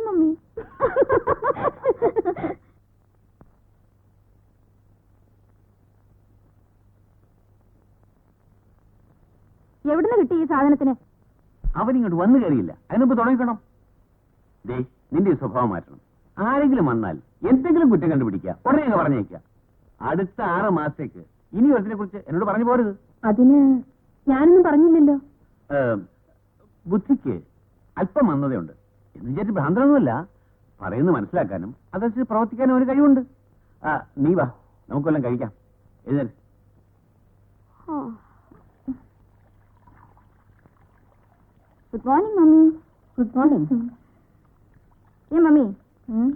Mummy. എവിടുന്ന് കിട്ടി ഈ സാധനത്തിന്? അവനിങ്ങോട്ട് വന്നു കയറിയില്ല, അതിനിപ്പോ തുടങ്ങിക്കണം. ദേ, നിന്റെ ഈ സ്വഭാവം മാറ്റണം. ആരെങ്കിലും വന്നാൽ എന്തെങ്കിലും കുറ്റം കണ്ടുപിടിക്കുക, ഉടനെ അങ്ങ് പറഞ്ഞേക്കുക. അടുത്ത 6 മാസത്തേക്ക് ഇനി ഒരുത്തിനെ കുറിച്ച് എന്നോട് പറഞ്ഞു പോരുത്. അതിന് ഞാനൊന്നും പറഞ്ഞില്ലല്ലോ. ബുദ്ധിക്ക് അല്പം മന്ദതയുണ്ട് എന്ന് വിചാരിച്ച് ഭ്രാന്തനൊന്നുമല്ല. പറയുന്നത് മനസ്സിലാക്കാനും അതനുസരിച്ച് പ്രവർത്തിക്കാനും ഒരു കഴിവുണ്ട്. നീ വാ, നമുക്കെല്ലാം കഴിക്കാം. എഴുന്നേൽ. Good morning mummy. Good morning. ഏ മമ്മി,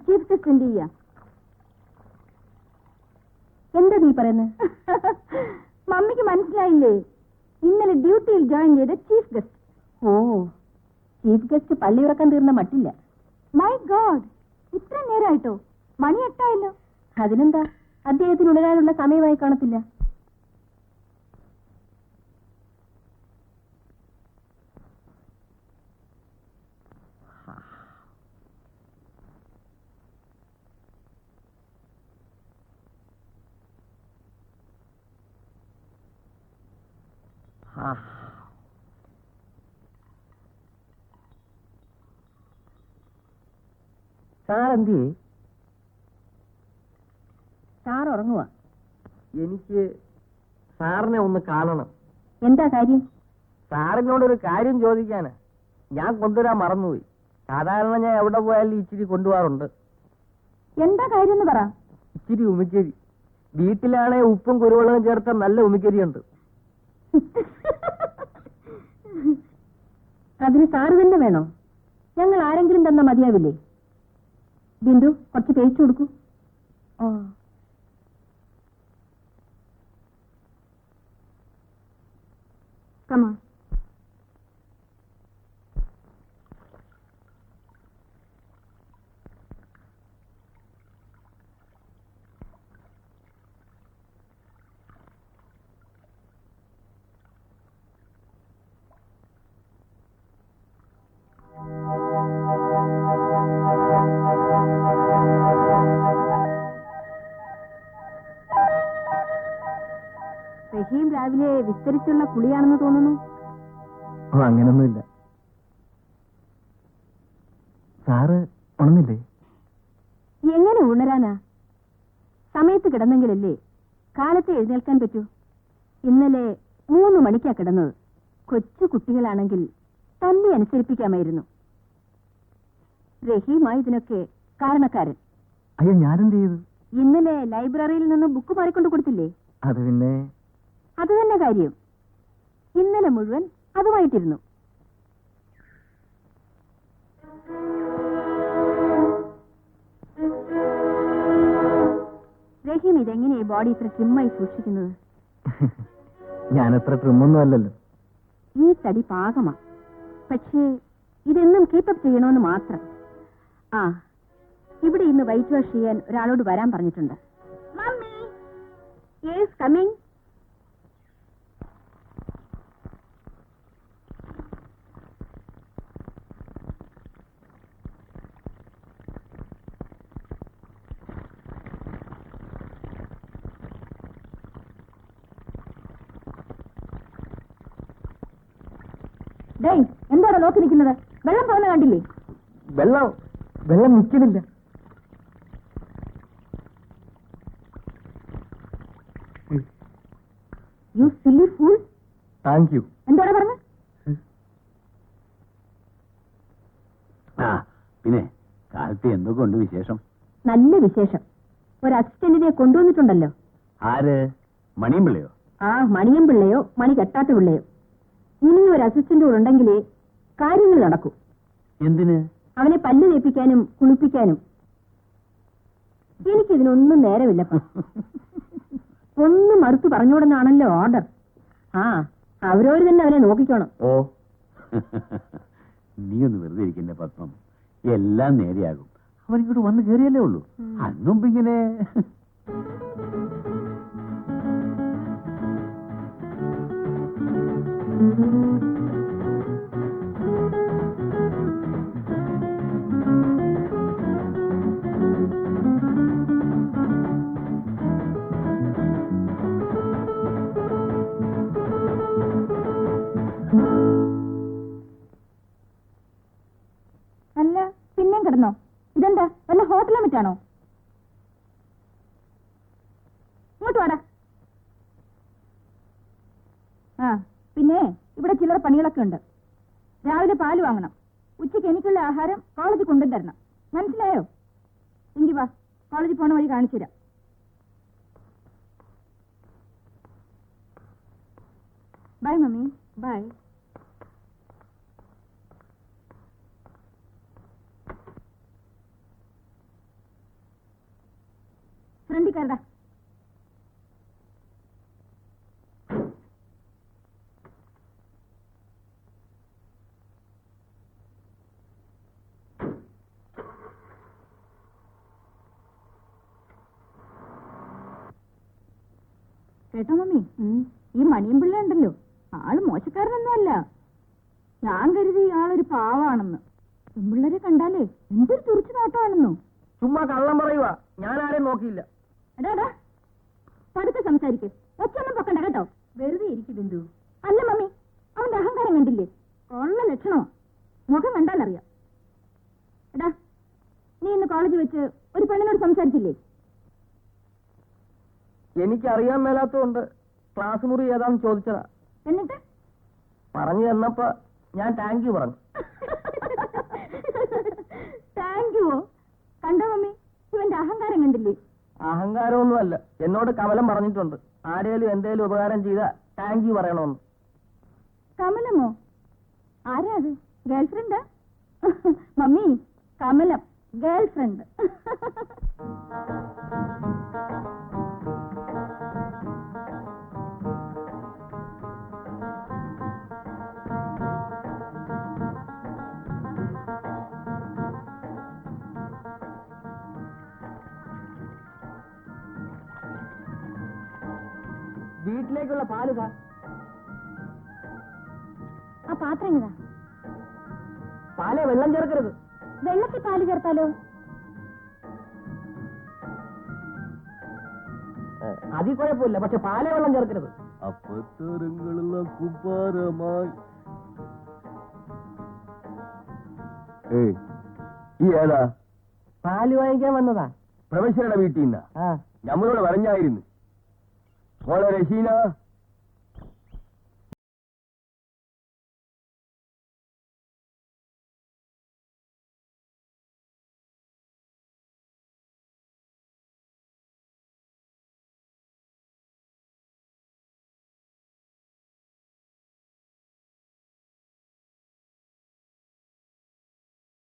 ചീഫ് ഗസ്റ്റ് എന്ത് ചെയ്യാ? എന്താ നീ പറയുന്നത്? മമ്മിക്ക് മനസ്സിലായില്ലേ? ഇന്നലെ ഡ്യൂട്ടിയിൽ ജോയിൻ ചെയ്ത ചീഫ് ഗസ്റ്റ്. ഓ, ചീഫ് ഗസ്റ്റ് പള്ളി ഉറക്കാൻ തീർന്ന മട്ടില്ല. മൈ ഗോഡ്, ഇത്ര നേരമായിട്ടോ? മണി 8 ആയല്ലോ. അതിനെന്താ, അദ്ദേഹത്തിന് ഉണരാനുള്ള സമയമായി കാണത്തില്ല. സാറെന്തി? സാർ ഉറങ്ങുക. എനിക്ക് സാറിനെ ഒന്ന് കാണണം. എന്താ കാര്യം? സാറിനോടൊരു കാര്യം ചോദിക്കാന്. ഞാൻ കൊണ്ടുവരാൻ മറന്നുപോയി. സാധാരണ ഞാൻ എവിടെ പോയാലും ഇച്ചിരി കൊണ്ടുപോകാറുണ്ട്. എന്താ കാര്യം എന്ന് പറ. ഇച്ചിരി ഉമിക്കരി. വീട്ടിലാണെ ഉപ്പും കുരുമുളകും ചേർത്ത നല്ല ഉമിക്കരിയുണ്ട്. അതിന് സാറ് തന്നെ വേണോ? ഞങ്ങൾ ആരെങ്കിലും തന്ന മതിയാവില്ലേ? ബിന്ദു, കുറച്ച് പേസ്റ്റ് കൊടുക്കൂ. കമാ. റഹീം രാവിലെ വിസ്തരിച്ചുള്ള കുളിയാണെന്ന് തോന്നുന്നു. അങ്ങനൊന്നുമില്ല. സാറ് ഉണർന്നില്ലേ? എങ്ങനെ ഉണരാനാ? സമയത്ത് കിടന്നെങ്കിലല്ലേ കാലത്ത് എഴുന്നേൽക്കാൻ പറ്റൂ. ഇന്നലെ 3 മണിക്കാ കിടന്നത്. കൊച്ചു കുട്ടികളാണെങ്കിൽ തല്ലി അനുസരിപ്പിക്കാമായിരുന്നു. റഹീമായി ഇതിനൊക്കെ കാരണക്കാരൻ. അയ്യോ, ഞാനെന്ത് ചെയ്തു? ഇന്നലെ ലൈബ്രറിയിൽ നിന്ന് ബുക്ക് മാറിക്കൊണ്ട് കൊടുത്തില്ലേ? അത് പിന്നെ അത് തന്നെ കാര്യം. ഇന്നലെ മുഴുവൻ അതുമായിട്ടിരുന്നു. റഹീം ഇതെങ്ങനെയാ ബോഡി ഇത്ര സ്ലിമ്മായി സൂക്ഷിക്കുന്നത്? ഞാനത്ര ട്രിമ്മൊന്നും അല്ലല്ലോ. ഈ തടി പാകമാ. പക്ഷേ ഇതെന്നും കീപ്പപ്പ് ചെയ്യണമെന്ന് മാത്രം. ഇവിടെ ഇന്ന് വൈറ്റ് വാഷ് ചെയ്യാൻ ഒരാളോട് വരാൻ പറഞ്ഞിട്ടുണ്ട്. Mummy, yes coming. എന്താണ് നോക്കി നിൽക്കുന്നത്? വെള്ളം പോകുന്ന കണ്ടില്ലേ? വെള്ളം നിൽക്കുന്നില്ല. U silly fool. Thank you. എന്താണ് പറഞ്ഞത്? പിന്നെ കാലത്ത് എന്തൊക്കെ ഉണ്ട് വിശേഷം? നല്ല വിശേഷം. ഒരു അസിസ്റ്റന്റിനെ കൊണ്ടുവന്നിട്ടുണ്ടല്ലോ. ആര്? മണിയും പിള്ളയോ? മണിയം പിള്ളയോ മണി കെട്ടാത്ത പിള്ളയോ. ഇനി ഒരു അസിസ്റ്റന്റ് കൂടെ ഉണ്ടെങ്കിലേ കാര്യങ്ങൾ നടക്കൂ. എന്തിന്? അവനെ പല്ല് തേപ്പിക്കാനും കുളിപ്പിക്കാനും. എനിക്കിതിനൊന്നും നേരമില്ലപ്പ. ഒന്നും മറുത്തു പറഞ്ഞുകൂടെന്നാണല്ലോ ഓർഡർ. അവരോര് തന്നെ അവനെ നോക്കിക്കോണം. ഓ, നീ ഒന്ന് വെറുതെ ഇരിക്കണ്ടേ പത്മം. എല്ലാം നേരെയാകും. അവനിങ്ങോട്ട് വന്ന് കയറിയല്ലേ ഉള്ളൂ. അന്നും ഇങ്ങനെ കിടന്നോ? ഇതെന്താ വല്ല ഹോട്ടൽ മിറ്റാണോ? ഇങ്ങോട്ട് വാടാ. ആ പിന്നെ ഇവിടെ ചില്ലറ പണികളൊക്കെ ഉണ്ട്. രാവിലെ പാല് വാങ്ങണം, ഉച്ചയ്ക്ക് എനിക്കുള്ള ആഹാരം കോളേജിൽ കൊണ്ടുതരണം. മനസ്സിലായോ? എങ്കി വാ, കോളേജിൽ പോണ വഴി കാണിച്ചു തരാം. Bye mummy. ബൈ. ഫ്രണ്ടിൽ കയറടാ. കേട്ടോ മമ്മി, ഈ മണിയൻ പിള്ള ഉണ്ടല്ലോ, ആള് മോശക്കാരനൊന്നും അല്ല. ഞാൻ കരുതി ആളൊരു പാവാണെന്ന്. പെൺപിള്ളേരെ കണ്ടാലേ എന്തൊരു തുറിച്ചു നോട്ടമാണെന്നോ. ചുമ്മാ കള്ളം പറയുക, ഞാൻ ആരെയും നോക്കിയില്ല. എടാ പതുക്കെ സംസാരിക്ക്, ഒച്ചൊന്നും പൊക്കണ്ട കേട്ടോ. വെറുതെ ഇരിക്കും ബിന്ദു. അല്ല മമ്മി, അവന്റെ അഹങ്കാരം കണ്ടില്ലേ? ഉള്ള ലക്ഷണമോ, മുഖം കണ്ടാലറിയാം. എടാ നീ ഇന്ന് കോളേജിൽ വെച്ച് ഒരു പെണ്ണിനോട് സംസാരിച്ചില്ലേ? എനിക്കറിയാൻ മേലാത്തതുകൊണ്ട് ക്ലാസ് മുറി ഏതാന്ന് ചോദിച്ചതാ. എന്നിട്ട് പറഞ്ഞു തന്നപ്പോ ഞാൻ താങ്ക് യു പറഞ്ഞു. താങ്ക് യുവോ? കണ്ടോ മമ്മി, ഇവന്റെ അഹങ്കാരം കണ്ടില്ലേ? അഹങ്കാരമൊന്നുമല്ല, എന്നോട് കമലം പറഞ്ഞിട്ടുണ്ട്, ആരേലും എന്തേലും ഉപകാരം ചെയ്താ താങ്ക് യു പറയണമെന്ന്. കമലമോ? ആരാ അത്? ഗേൾഫ്രണ്ടാ? Mummy, Kamalam girlfriend. വീട്ടിലേക്കുള്ള പാല് താ. ആ പാത്രം എങ്ങതാ? പാലേ വെള്ളം ചേർക്കരുത്. വെള്ളത്തിൽ പാല് ചേർത്താലോ? അതിൽ കുഴപ്പമില്ല, പക്ഷെ പാലേ വെള്ളം ചേർക്കരുത്. അപ്പത്തരങ്ങളുള്ള കുപ്പാരമായി. ഈ ഏതാ? പാല് വാങ്ങിക്കാൻ വന്നതാ. പ്രൊഫസറുടെ വീട്ടിൽ നിന്നാ? ആ നമ്മളോട് പറഞ്ഞായിരുന്നു മോളെ രശീന,